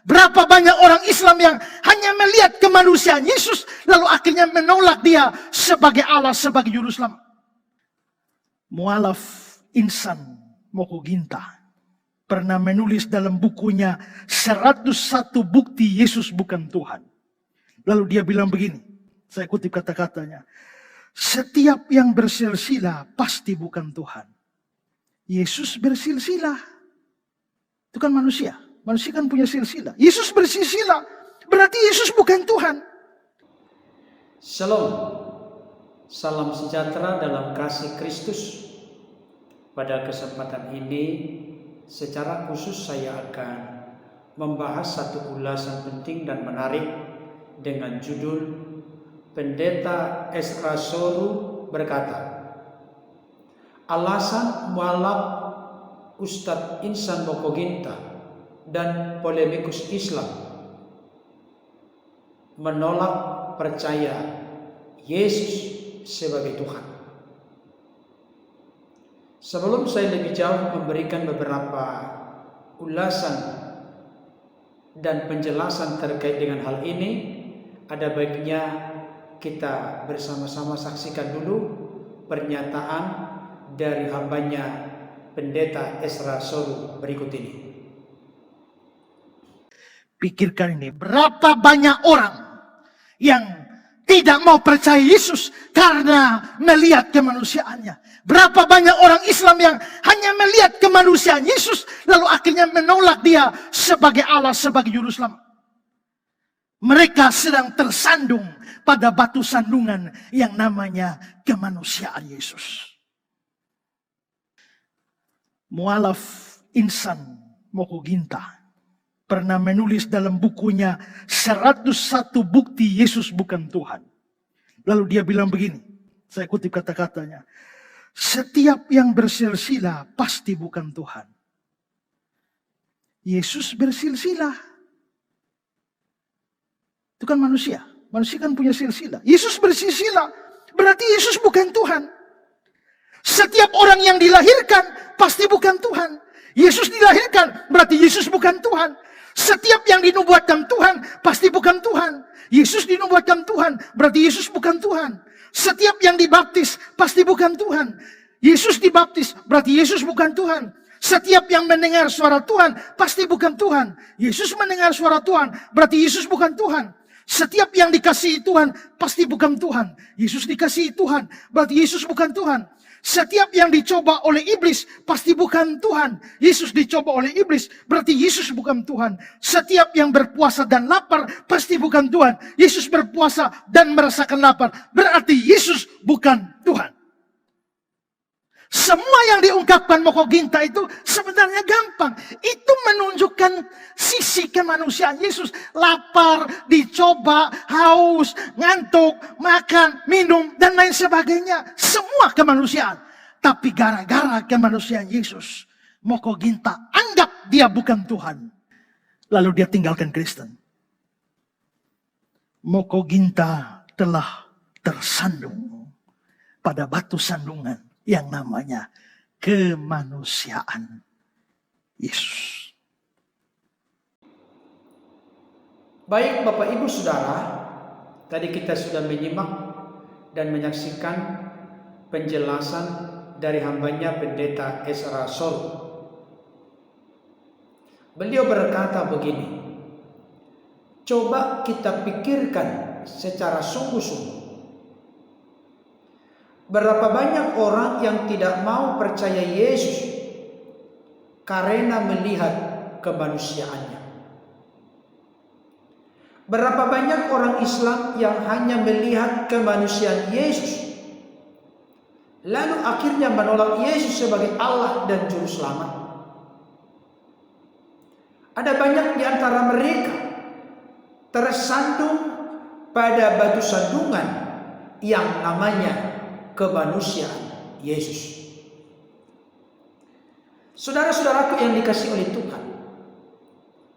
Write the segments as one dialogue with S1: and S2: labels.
S1: Berapa banyak orang Islam yang hanya melihat kemanusiaan Yesus, lalu akhirnya menolak dia sebagai Allah, sebagai juru selamat. Mu'alaf Insan Mokoginta pernah menulis dalam bukunya 101 bukti Yesus bukan Tuhan. Lalu dia bilang begini, saya kutip kata-katanya. Setiap yang bersilsilah pasti bukan Tuhan. Yesus bersilsilah. Itu kan manusia. Manusia kan punya silsilah. Yesus bersilsilah. Berarti Yesus bukan Tuhan.
S2: Shalom. Salam sejahtera dalam kasih Kristus. Pada kesempatan ini, secara khusus saya akan membahas satu ulasan penting dan menarik dengan judul Pendeta Ezra Soru berkata, alasan mualaf Ustadz Insan Mokoginta dan polemikus Islam menolak percaya Yesus sebagai Tuhan. Sebelum saya lebih jauh memberikan beberapa ulasan dan penjelasan terkait dengan hal ini, ada baiknya kita bersama-sama saksikan dulu pernyataan dari hambanya Pendeta Ezra Soru berikut ini.
S1: Pikirkan ini, berapa banyak orang yang tidak mau percaya Yesus karena melihat kemanusiaannya. Berapa banyak orang Islam yang hanya melihat kemanusiaan Yesus, lalu akhirnya menolak dia sebagai Allah, sebagai juru selamat. Mereka sedang tersandung pada batu sandungan yang namanya kemanusiaan Yesus. Mu'alaf Insan Mokoginta pernah menulis dalam bukunya 101 bukti Yesus bukan Tuhan. Lalu dia bilang begini, saya kutip kata-katanya. Setiap yang bersilsilah pasti bukan Tuhan. Yesus bersilsilah. Itu kan manusia. Manusia kan punya silsilah. Yesus bersilsilah. Berarti Yesus bukan Tuhan. Setiap orang yang dilahirkan pasti bukan Tuhan. Yesus dilahirkan berarti Yesus bukan Tuhan. Setiap yang dinubuatkan Tuhan pasti bukan Tuhan. Yesus dinubuatkan Tuhan berarti Yesus bukan Tuhan. Setiap yang dibaptis pasti bukan Tuhan. Yesus dibaptis berarti Yesus bukan Tuhan. Setiap yang mendengar suara Tuhan pasti bukan Tuhan. Yesus mendengar suara Tuhan berarti Yesus bukan Tuhan. Setiap yang dikasihi Tuhan pasti bukan Tuhan. Yesus dikasihi Tuhan berarti Yesus bukan Tuhan. Setiap yang dicoba oleh iblis pasti bukan Tuhan. Yesus dicoba oleh iblis berarti Yesus bukan Tuhan. Setiap yang berpuasa dan lapar pasti bukan Tuhan. Yesus berpuasa dan merasakan lapar berarti Yesus bukan Tuhan. Semua yang diungkapkan Mokoginta itu sebenarnya gampang. Itu menunjukkan sisi kemanusiaan Yesus. Lapar, dicoba, haus, ngantuk, makan, minum, dan lain sebagainya. Semua kemanusiaan. Tapi gara-gara kemanusiaan Yesus, Mokoginta anggap dia bukan Tuhan. Lalu dia tinggalkan Kristen. Mokoginta telah tersandung pada batu sandungan yang namanya kemanusiaan Yesus.
S2: Baik Bapak Ibu Saudara, tadi kita sudah menyimak dan menyaksikan penjelasan dari hambanya Pendeta Ezra Soru. Beliau berkata begini, coba kita pikirkan secara sungguh-sungguh. Berapa banyak orang yang tidak mau percaya Yesus karena melihat kemanusiaannya. Berapa banyak orang Islam yang hanya melihat kemanusiaan Yesus, lalu akhirnya menolak Yesus sebagai Allah dan Juru Selamat. Ada banyak di antara mereka tersandung pada batu sandungan yang namanya kemanusiaan Yesus. Saudara-saudaraku yang dikasihi oleh Tuhan,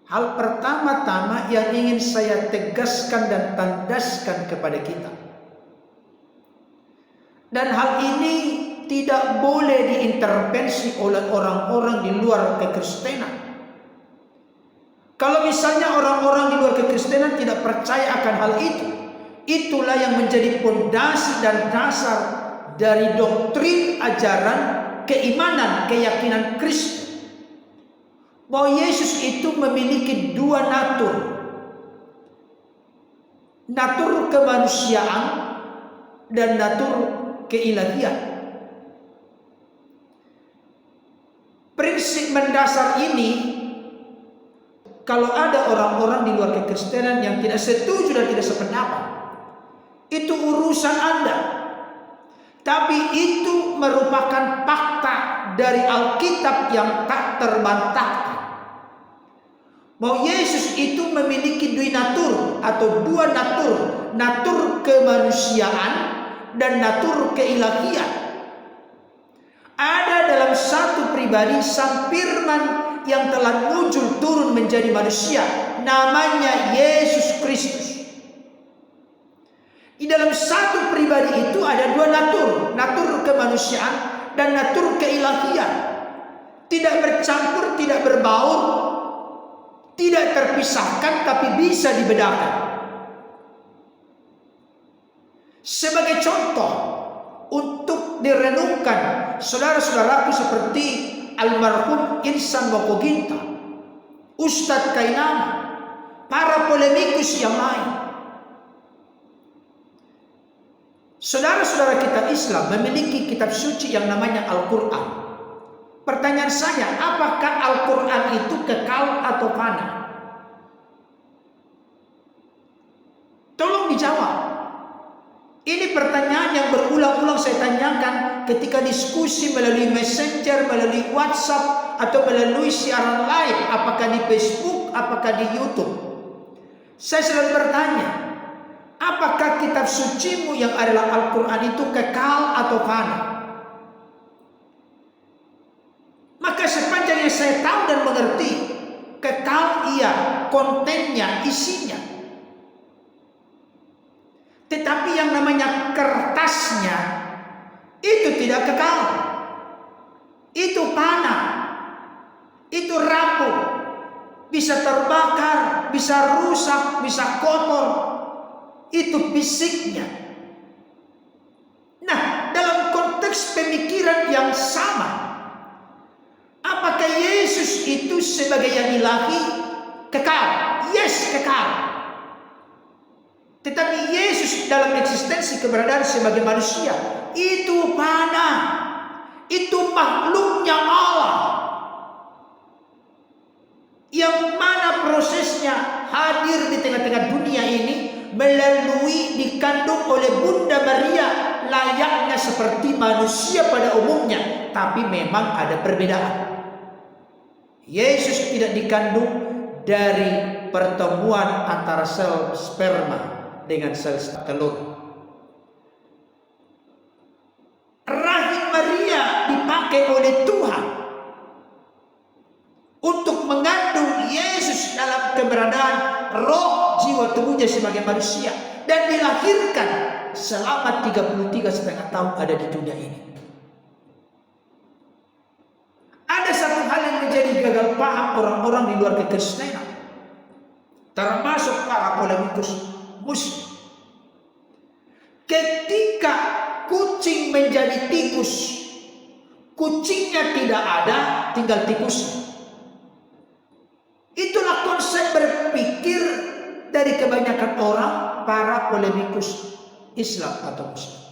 S2: hal pertama-tama yang ingin saya tegaskan dan tandaskan kepada kita, dan hal ini tidak boleh diintervensi oleh orang-orang di luar kekristenan, Kalau misalnya orang-orang di luar kekristenan tidak percaya akan hal itu, itulah yang menjadi pondasi dan dasar dari doktrin, ajaran, keimanan, keyakinan Kristen. Bahwa Yesus itu memiliki dua natur. Natur kemanusiaan dan natur keilahian. Prinsip mendasar ini, kalau ada orang-orang di luar kekristenan yang tidak setuju dan tidak sependapat, itu urusan Anda. Tapi itu merupakan fakta dari Alkitab yang tak terbantahkan. Bahwa Yesus itu memiliki dua natur atau dua natur, natur kemanusiaan dan natur keilahian. Ada dalam satu pribadi sang firman yang telah muncul turun menjadi manusia, namanya Yesus Kristus. Di dalam satu pribadi itu ada dua natur, natur kemanusiaan dan natur keilahian. Tidak bercampur, tidak berbaur, tidak terpisahkan, tapi bisa dibedakan. Sebagai contoh untuk direnungkan, saudara-saudaraku seperti almarhum Insan Mokoginta, Ustadz Kainama, para polemikus yang lain. Saudara-saudara kita Islam memiliki kitab suci yang namanya Al-Quran. Pertanyaan saya, apakah Al-Quran itu kekal atau fana? Tolong dijawab. Ini pertanyaan yang berulang-ulang saya tanyakan ketika diskusi melalui Messenger, melalui WhatsApp, atau melalui siaran live, apakah di Facebook, apakah di YouTube. Saya selalu bertanya, apakah kitab sucimu yang adalah Al-Quran itu kekal atau fana? Maka sepanjang yang saya tahu dan mengerti, kekal iya, kontennya, isinya. Tetapi yang namanya kertasnya itu tidak kekal. Itu panah, itu rapuh, bisa terbakar, bisa rusak, bisa kotor. Itu fisiknya. Nah, dalam konteks pemikiran yang sama, apakah Yesus itu sebagai yang ilahi kekal? Yes, kekal. Tetapi Yesus dalam eksistensi keberadaan sebagai manusia itu fana. Itu makhluknya Allah, yang mana prosesnya hadir di tengah-tengah dunia ini melalui dikandung oleh Bunda Maria, layaknya seperti manusia pada umumnya, tapi memang ada perbedaan. Yesus tidak dikandung dari pertemuan antara sel sperma dengan sel telur. Rahim Maria dipakai oleh Tuhan untuk mengandung Yesus dalam keberadaan roh, jiwa, tubuhnya sebagai manusia, dan dilahirkan selama 33,5 tahun ada di dunia ini. Ada satu hal yang menjadi gagal paham orang-orang di luar kekristenan, termasuk para polemikus Muslim. Ketika kucing menjadi tikus, kucingnya tidak ada, tinggal tikusnya. Itulah konsep berpikir dari kebanyakan orang, para polemikus Islam atau Muslim.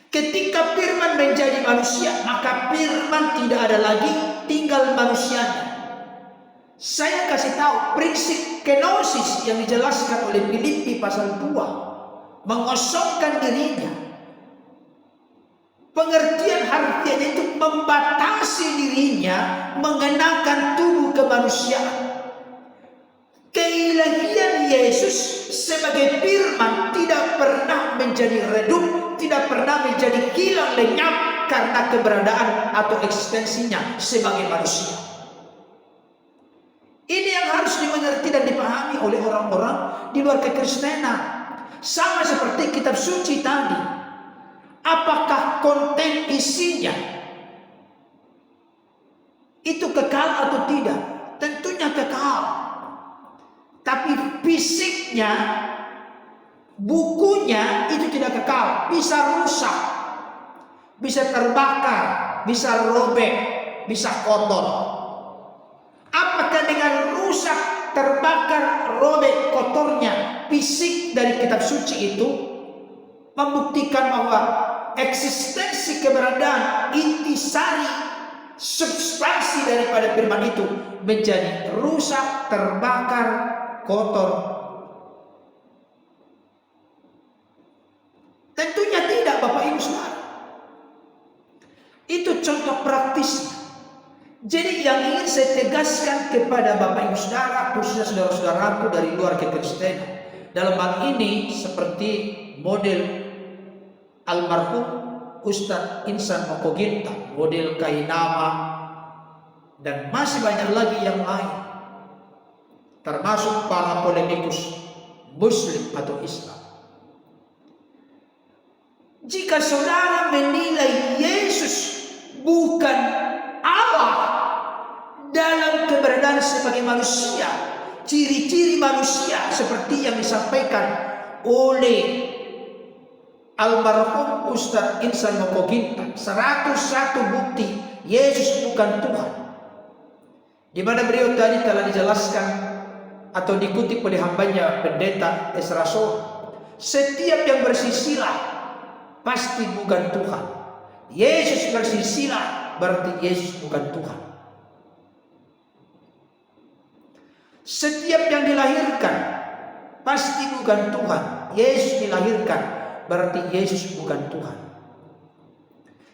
S2: Ketika firman menjadi manusia, maka firman tidak ada lagi, tinggal manusianya. Saya kasih tahu prinsip kenosis yang dijelaskan oleh Filipi pasal 2, mengosongkan dirinya. Pengertian harfiahnya itu membatasi dirinya, mengenakan tubuh kemanusiaan. Keilahian Yesus sebagai firman tidak pernah menjadi redup, tidak pernah menjadi hilang lenyap karena keberadaan atau eksistensinya sebagai manusia. Ini yang harus dimengerti dan dipahami oleh orang-orang di luar kekristenan. Sama seperti kitab suci tadi. Apakah konten isinya itu kekal atau tidak? Tentunya kekal. Tapi fisiknya, bukunya itu tidak kekal, bisa rusak, bisa terbakar, bisa robek, bisa kotor. Apakah dengan rusak, terbakar, robek, kotornya fisik dari kitab suci itu membuktikan bahwa eksistensi, keberadaan, intisari, substansi daripada firman itu menjadi rusak, terbakar, kotor? Tentunya tidak, Bapak Ibu Saudara. Itu contoh praktisnya. Jadi yang ingin saya tegaskan kepada Bapak Ibu Saudara, khususnya saudara-saudaraku dari luar kekristenan, dalam hal ini seperti model almarhum Ustadz Insan Mokoginta, model Kainama, dan masih banyak lagi yang lain, termasuk para polemikus Muslim atau Islam. Jika saudara menilai Yesus bukan Allah dalam keberadaan sebagai manusia, ciri-ciri manusia seperti yang disampaikan oleh almarhum Ustadz Insan Mokoginta, 101 bukti Yesus bukan Tuhan, di mana beliau tadi telah dijelaskan atau dikutip oleh hambanya pendeta Esra Soh, setiap yang bersisilah pasti bukan Tuhan. Yesus bersisilah berarti Yesus bukan Tuhan. Setiap yang dilahirkan pasti bukan Tuhan. Yesus dilahirkan berarti Yesus bukan Tuhan.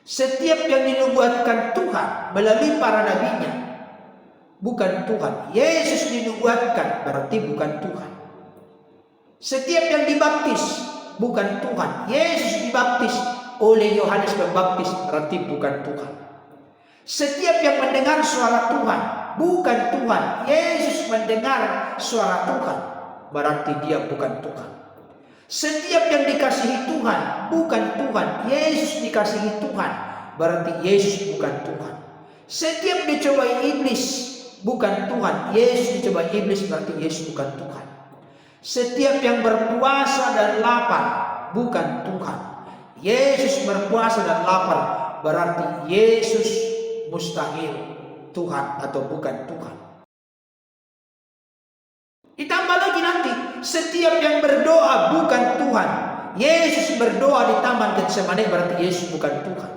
S2: Setiap yang dinubuatkan Tuhan melalui para nabinya bukan Tuhan. Yesus dinubuatkan berarti bukan Tuhan. Setiap yang dibaptis bukan Tuhan. Yesus dibaptis oleh Yohanes Pembaptis berarti bukan Tuhan. Setiap yang mendengar suara Tuhan bukan Tuhan. Yesus mendengar suara Tuhan berarti dia bukan Tuhan. Setiap yang dikasihi Tuhan bukan Tuhan. Yesus dikasihi Tuhan berarti Yesus bukan Tuhan. Setiap dicobai iblis bukan Tuhan. Yesus dicobai iblis berarti Yesus bukan Tuhan. Setiap yang berpuasa dan lapar bukan Tuhan. Yesus berpuasa dan lapar berarti Yesus mustahil Tuhan atau bukan Tuhan. Ditambah lagi nanti, setiap yang berdoa bukan Tuhan. Yesus berdoa di Taman Getsemani berarti Yesus bukan Tuhan.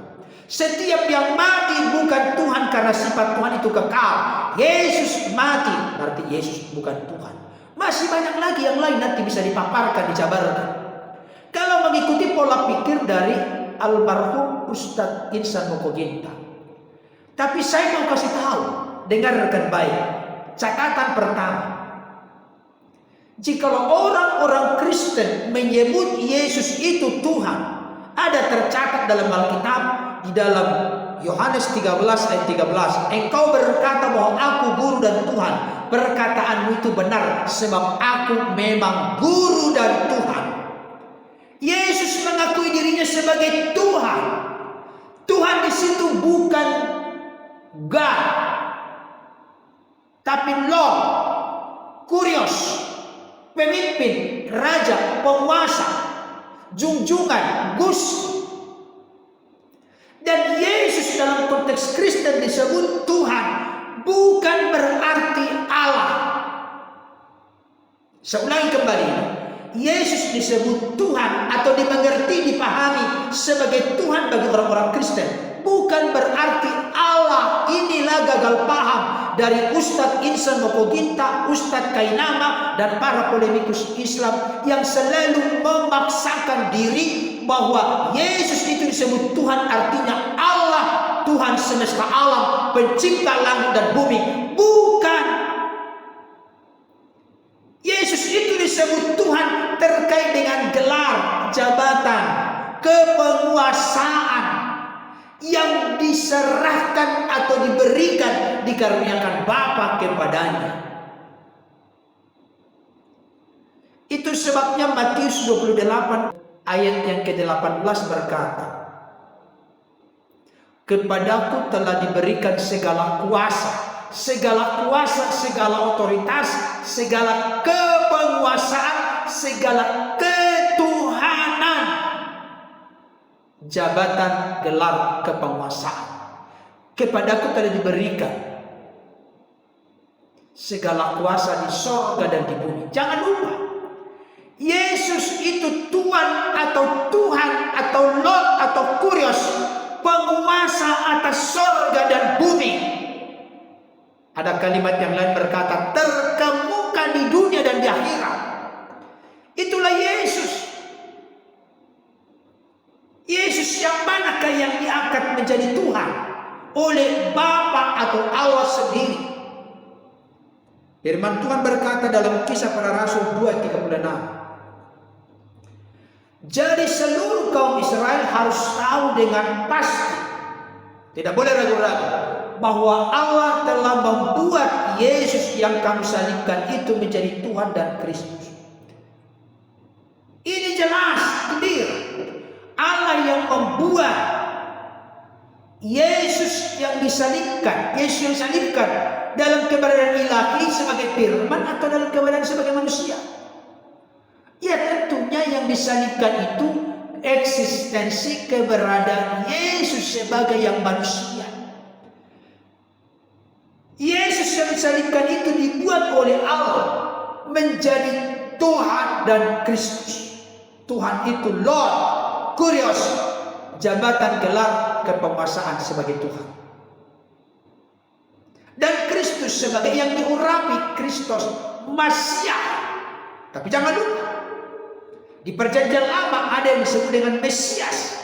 S2: Setiap yang mati bukan Tuhan karena sifat Tuhan itu kekal. Yesus mati berarti Yesus bukan Tuhan. Masih banyak lagi yang lain nanti bisa dipaparkan, dijabarkan. Kalau mengikuti pola pikir dari almarhum Ustadz Insan Mokoginta. Tapi saya mau kasih tahu, dengarkan baik. Catatan pertama. Jikalau orang-orang Kristen menyebut Yesus itu Tuhan, ada tercatat dalam Alkitab di dalam Yohanes 13 ayat 13. Engkau berkata bahwa aku guru dan Tuhan. Perkataanmu itu benar sebab aku memang guru dan Tuhan. Yesus mengakui dirinya sebagai Tuhan. Tuhan di situ bukan God, tapi Lord, Kurios, pemimpin, raja, penguasa, junjungan, Gusti. Dan Yesus dalam konteks Kristen disebut Tuhan, bukan berarti Allah. Saya ulangi kembali, Yesus disebut Tuhan atau dimengerti, dipahami sebagai Tuhan bagi orang-orang Kristen, bukan berarti Allah. Inilah gagal paham dari Ustadz Insan Mokoginta, Ustadz Kainama, dan para polemikus Islam yang selalu memaksakan diri bahwa Yesus itu disebut Tuhan artinya Allah, Tuhan semesta alam, pencipta langit dan bumi. Bukan. Yesus itu disebut Tuhan terkait dengan gelar, jabatan, kepenguasaan yang diserahkan atau diberikan, dikaruniakan Bapa kepadanya. Itu sebabnya Matius 28 ayat yang ke-18 berkata, kepadaku telah diberikan segala kuasa segala kuasa, segala otoritas, segala kepenguasaan, segala ketuhanan, jabatan, gelar, kepenguasaan kepadaku telah diberikan segala kuasa di sorga dan di bumi. Jangan lupa, Yesus itu Tuhan atau Tuhan atau Lord atau Kurios, penguasa atas sorga dan bumi. Ada kalimat yang lain berkata, terkemuka di dunia dan di akhirat. Itulah Yesus. Yesus yang manakah yang diangkat menjadi Tuhan oleh Bapa atau Allah sendiri? Firman Tuhan berkata dalam Kisah Para Rasul 2:36. Jadi seluruh kaum Israel harus tahu dengan pasti, tidak boleh ragu-ragu, bahwa Allah telah membuat Yesus yang kamu salibkan itu menjadi Tuhan dan Kristus. Ini jelas, clear. Allah yang membuat Yesus yang disalibkan, Yesus yang disalibkan dalam keberadaan ilahi sebagai firman atau dalam keberadaan sebagai manusia. Ya tentunya yang disalibkan itu eksistensi keberadaan Yesus sebagai yang manusia. Yesus yang disalibkan itu dibuat oleh Allah menjadi Tuhan dan Kristus. Tuhan itu Lord, Kurios, jabatan gelar kepenguasaan sebagai Tuhan. Dan Kristus sebagai yang diurapi, Kristus Masiah. Tapi jangan lupa, di perjanjian lama ada yang disebut dengan Mesias,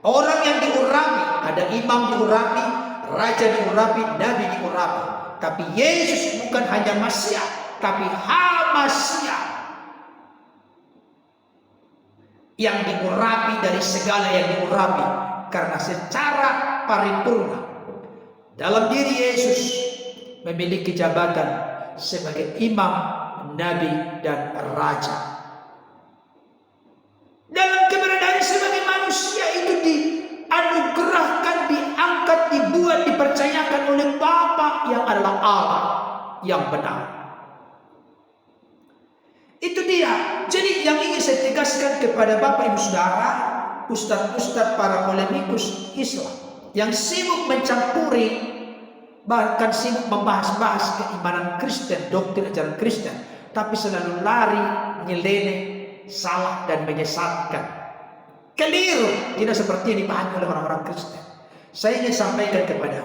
S2: orang yang diurapi. Ada imam diurapi, raja diurapi, nabi diurapi. Tapi Yesus bukan hanya Masiah, tapi Hamasiah, yang diurapi dari segala yang diurapi, karena secara paripurna dalam diri Yesus memiliki jabatan sebagai imam, nabi, dan raja. Dalam keberadaan sebagai manusia itu dianugerahkan, diangkat, dibuat, dipercayakan oleh Bapa yang adalah Allah yang benar. Itu dia. Jadi yang ingin saya tegaskan kepada Bapak Ibu Saudara, ustadz-ustadz para polemikus Islam yang sibuk mencampuri, bahkan sibuk membahas-bahas keimanan Kristen, doktrin ajaran Kristen, tapi selalu lari, nyeleneh, salah dan menyesatkan, keliru, tidak seperti yang dipahami oleh orang-orang Kristen. Saya ingin sampaikan kepada,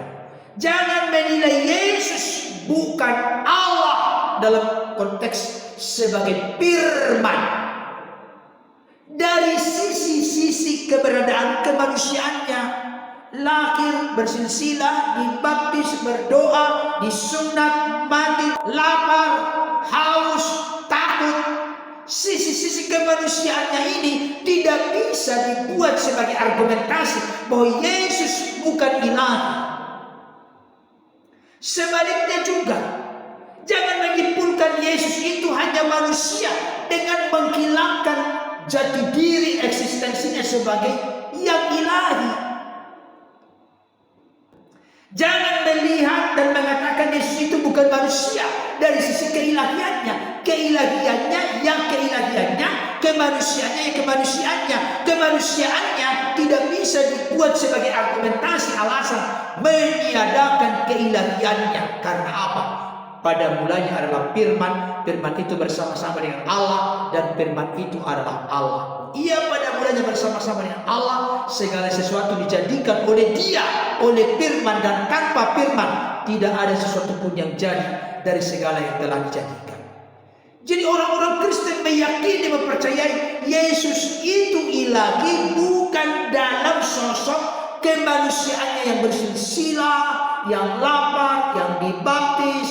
S2: jangan menilai Yesus bukan Allah dalam konteks sebagai firman. Dari sisi-sisi keberadaan kemanusiaannya, lahir, bersilsilah, dibaptis, berdoa, disunat, mati, lapar, haus, takut. Sisi-sisi kemanusiaannya ini tidak bisa dibuat sebagai argumentasi bahwa Yesus bukan ilahi. Sebaliknya juga, jangan menyimpulkan Yesus itu hanya manusia dengan menghilangkan jati diri eksistensinya sebagai yang ilahi. Jangan melihat dan mengatakan Yesus itu bukan manusia dari sisi keilahiannya. Keilahiannya yang keilahiannya, kemanusiaannya yang kemanusiaannya. Kemanusiaannya tidak bisa dibuat sebagai argumentasi alasan meniadakan keilahiannya. Karena apa? Pada mulanya adalah firman, firman itu bersama-sama dengan Allah, dan firman itu adalah Allah. Ia pada mulanya bersama-sama dengan Allah, segala sesuatu dijadikan oleh Dia, oleh firman, dan tanpa firman tidak ada sesuatu pun yang jadi dari segala yang telah dijadikan. Jadi orang-orang Kristen meyakini, mempercayai Yesus itu ilahi bukan dalam sosok kemanusiaannya yang bersilsilah, yang lapar, yang dibaptis,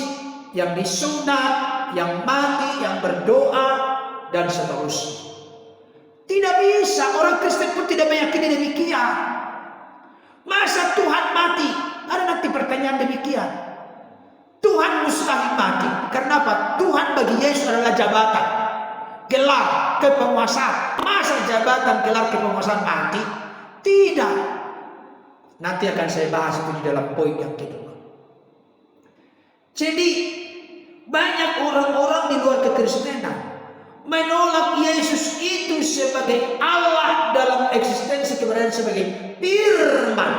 S2: yang disunat, yang mati, yang berdoa, dan seterusnya. Tidak bisa, orang Kristen pun tidak meyakini demikian. Masa Tuhan mati? Ada nanti pertanyaan demikian. Tuhan mustahil mati. Karena apa? Tuhan bagi Yesus adalah jabatan, gelar, kepenguasaan. Masa jabatan, gelar, kepenguasaan mati? Tidak. Nanti akan saya bahas itu di dalam poin yang kedua. Jadi banyak orang-orang di luar kekristenan menolak Yesus itu sebagai Allah dalam eksistensi keberadaan sebagai firman,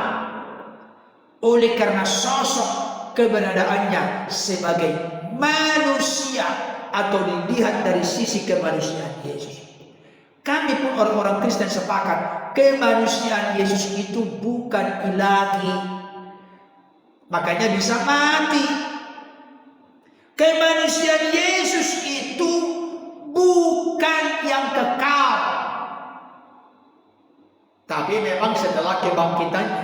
S2: oleh karena sosok keberadaannya sebagai manusia atau dilihat dari sisi kemanusiaan Yesus. Kami pun orang-orang Kristen sepakat kemanusiaan Yesus itu bukan ilahi, makanya bisa mati. Kemanusiaan Yesus itu bukan yang kekal, tapi memang setelah kebangkitannya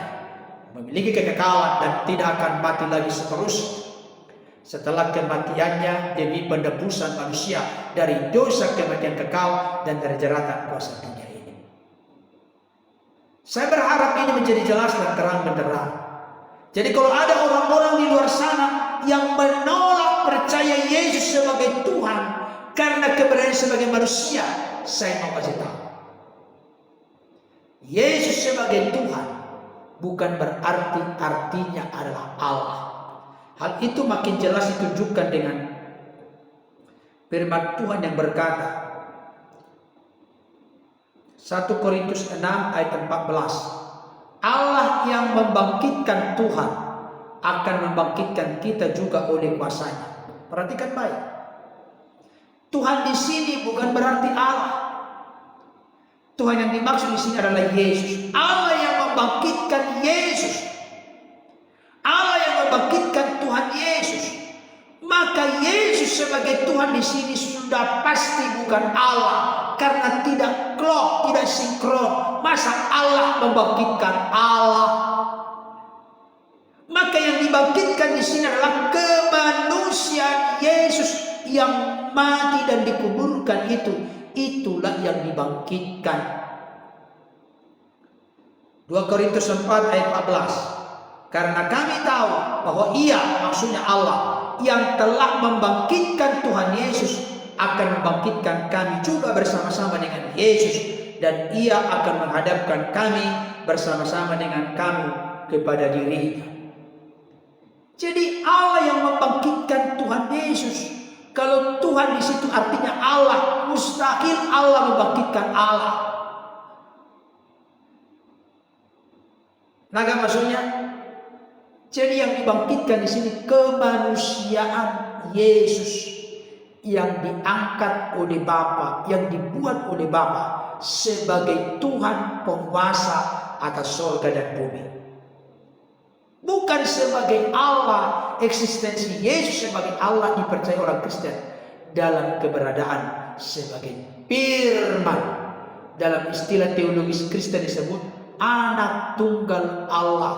S2: memiliki kekekalan dan tidak akan mati lagi seterusnya. Setelah kematiannya demi penebusan manusia dari dosa kematian kekal dan dari jeratan kuasa dunia ini. Saya berharap ini menjadi jelas dan terang benderang. Jadi kalau ada orang-orang di luar sana yang menolak percaya Yesus sebagai Tuhan karena keberadaan sebagai manusia, saya mau kasih tahu, Yesus sebagai Tuhan bukan berarti artinya adalah Allah. Hal itu makin jelas ditunjukkan dengan firman Tuhan yang berkata 1 Korintus 6 ayat 14, Allah yang membangkitkan Tuhan akan membangkitkan kita juga oleh kuasanya. Perhatikan baik, Tuhan di sini bukan berarti Allah. Tuhan yang dimaksud di sini adalah Yesus. Allah yang membangkitkan Yesus, Allah yang membangkitkan Tuhan Yesus. Maka Yesus sebagai Tuhan di sini sudah pasti bukan Allah, karena tidak klop, tidak sinkron. Masa Allah membangkitkan Allah? Maka yang dibangkitkan di sini adalah kemanusiaan Yesus yang mati dan dikuburkan itu. Itulah yang dibangkitkan. 2 Korintus 4 ayat 14. Karena kami tahu bahwa Ia, maksudnya Allah, yang telah membangkitkan Tuhan Yesus akan membangkitkan kami juga bersama-sama dengan Yesus, dan Ia akan menghadapkan kami bersama-sama dengan kamu kepada dirinya. Jadi Allah yang membangkitkan Tuhan Yesus. Kalau Tuhan di situ artinya Allah, mustahil Allah membangkitkan Allah. Naga maksudnya? Jadi yang dibangkitkan di sini kemanusiaan Yesus yang diangkat oleh Bapa, yang dibuat oleh Bapa sebagai Tuhan penguasa atas surga dan bumi. Bukan sebagai Allah. Eksistensi Yesus sebagai Allah dipercaya orang Kristen dalam keberadaan sebagai firman. Dalam istilah teologis Kristen disebut anak tunggal Allah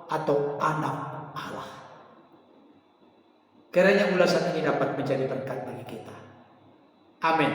S2: atau anak Allah. Kiranya ulasan ini dapat menjadi berkat bagi kita. Amin.